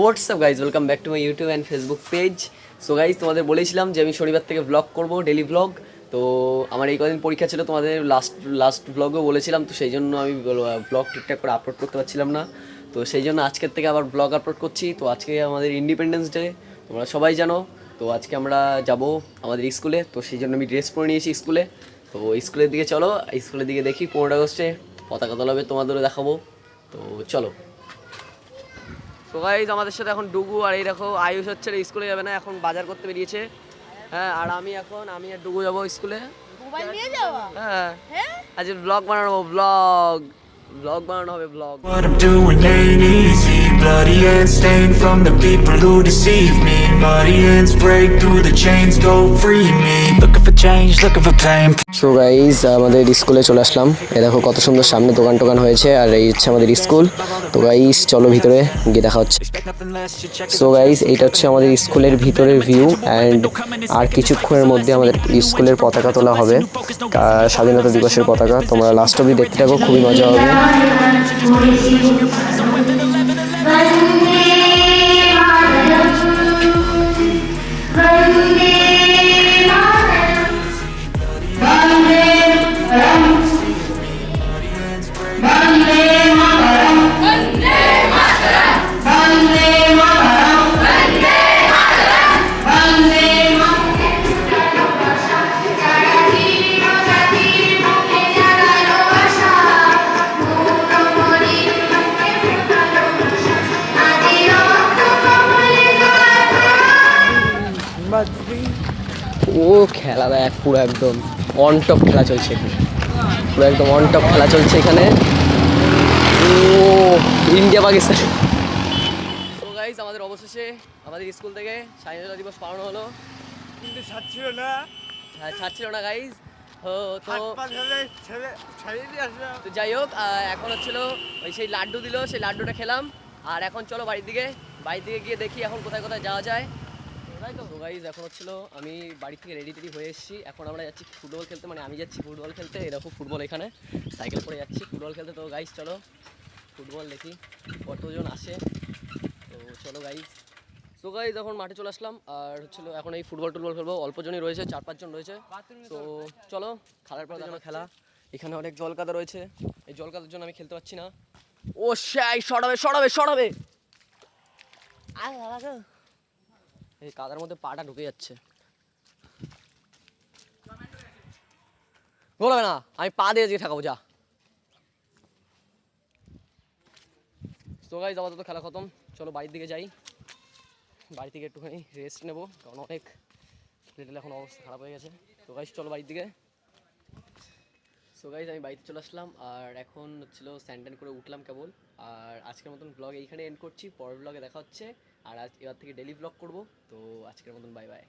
WhatsApp guys, welcome back to my YouTube and Facebook page. So guys, তোমাদের বলেছিলাম যে আমি শনিবার থেকে ব্লগ করব, ডেলি ব্লগ। তো আমার এই কদিন পরীক্ষা ছিল, তোমাদের লাস্ট ব্লগও বলেছিলাম, তো সেই জন্য আমি ব্লগ ঠিকঠাক করে আপলোড করতে পারছিলাম না। তো সেই জন্য আজকের থেকে আবার ব্লগ আপলোড করছি। তো আজকে আমাদের ইন্ডিপেন্ডেন্স ডে, তোমরা সবাই জানো। তো আজকে আমরা যাব আমাদের স্কুলে, তো সেই জন্য আমি ড্রেস পরে নিয়েছি স্কুলে। তো স্কুলের দিকে চলো, স্কুলের দিকে দেখি 15 আগস্টে পতাকা তোলাবে, তোমাদেরও দেখাবো। তো চলো। তো গাইজ, আমাদের সাথে এখন ডুগু আর এই দেখো আয়ুষ হচ্ছে স্কুলে যাবে না, এখন বাজার করতে বেরিয়েছে। হ্যাঁ, আর আমি আর ডুগু যাবো স্কুলে। মোবাইল নিয়ে যাওয়া? হ্যাঁ, হ্যাঁ, আজ ব্লগ বানানো, ব্লগ বানানো হবে, blog. What I'm doing ain't easy. Bloody hands stained from the people who deceive me. Muddy hands break through the chains, go free me. Looking for change, looking for pain. So guys, আমাদের স্কুলে চলে আসলাম। এই দেখো কত সুন্দর সামনে দোকান টোকান হয়েছে, আর এই হচ্ছে আমাদের স্কুল। তো গাইজ চলো ভিতরে গিয়ে দেখা হচ্ছে। সো গাইজ, এইটা হচ্ছে আমাদের স্কুলের ভিতরের ভিউ, অ্যান্ড আর কিছুক্ষণের মধ্যে আমাদের স্কুলের পতাকা তোলা হবে, স্বাধীনতা দিবসের পতাকা। তোমরা লাস্ট অবধি দেখতে থাকো, খুবই মজা হবে। ও খেলা দেখ, পুরো একদম অন টপ খেলা চলছে এখানে, পুরো একদম অন টপ খেলা চলছে এখানে। ও ইন্ডিয়া পাকিস্তান। তো গাইজ, আমাদের অবশেষে আমাদের স্কুল থেকে স্বাধীনতা দিবস পালন হলো, কিন্তু ছাড়ছিল না। ছাড়ছিল না গাইজ। তো আসবে। যাই হোক, এখন হচ্ছিল ওই সেই লাড্ডু দিল, সেই লাড্ডুটা খেলাম। আর এখন চলো বাড়ির দিকে গিয়ে দেখি এখন কোথায় কোথায় যাওয়া যায়। তো গাইজ, এখন হচ্ছিল আমি বাড়ি থেকে রেডি হয়ে এসেছি। এখন আমরা যাচ্ছি ফুটবল খেলতে, মানে আমি যাচ্ছি ফুটবল খেলতে। এরকম ফুটবল এখানে সাইকেল করে যাচ্ছি ফুটবল খেলতে। তো গাইজ চলো ফুটবল দেখি কতজন আসে। তো চলো গাইজ। তো গাইজ, এখন মাঠে চলে আসলাম, আর হচ্ছিল এখন এই ফুটবল খেলবো। অল্প জনই রয়েছে, 4-5 জন রয়েছে। তো চলো, খেলার পর যেন খেলা। এখানে অনেক জল কাদা রয়েছে, এই জল কাদার জন্য আমি খেলতে পারছি না। ও শাই, সরাবে। এই কাদার মধ্যে পাটা ঢুকে যাচ্ছে, বলবে না, আমি পা দিয়ে যে ঠেকাবো, যা। তো গাইজ, আপাতত খেলা খতম, চলো বাড়ির দিকে যাই। বাড়ি থেকে একটুখানি রেস্ট নেবো, কারণ অনেক লিটল এখন অবস্থা খারাপ হয়ে গেছে। তো গাইজ চলো বাড়ির দিকে। সো গাইজ, আমি বাড়িতে চলে আসলাম, আর এখন হচ্ছিল স্যান্ডেন করে উঠলাম কেবল। আর আজকের মতন ব্লগ এইখানে এন্ড করছি, পরের ব্লগে দেখা হচ্ছে। আর এবার থেকে ডেলি ব্লগ করবো। তো আজকের মতন বাই বাই।